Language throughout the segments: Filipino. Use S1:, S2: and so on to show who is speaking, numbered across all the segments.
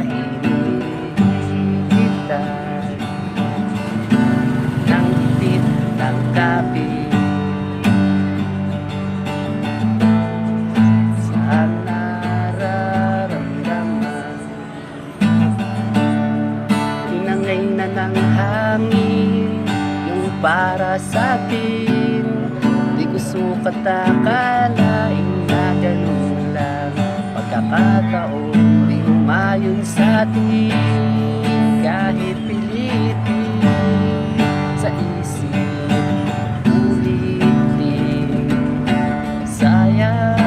S1: inigitan ng itit ng kape. Sa nararamdaman, inangay na ng hangin yung para sa atin. Di ko sukat akalain na ganun lang pagkakataon. Di umayon sa atin kahit pilitin sa isip ulitin. Sayang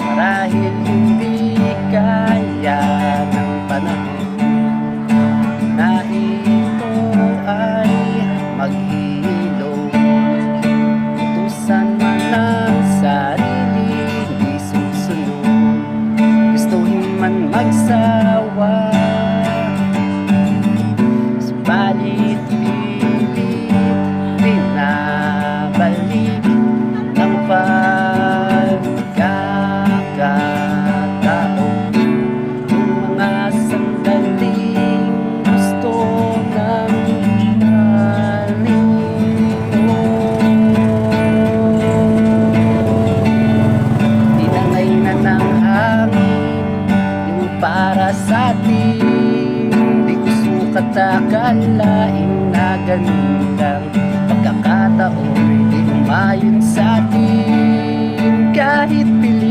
S1: marahil hindi kaya ng panahon na ito ay maghilom. Utusan man ang sarili, di susunod. Gustuhin man magsawa, subalit pilit binabalik ng pagkakataon yung mga sandaling gusto ng malimot. Tinangay na ng hangin yung para sa atin. Di ko sukat akalain na ganun lang pagkakataon. Di umayon sa atin kahit pilit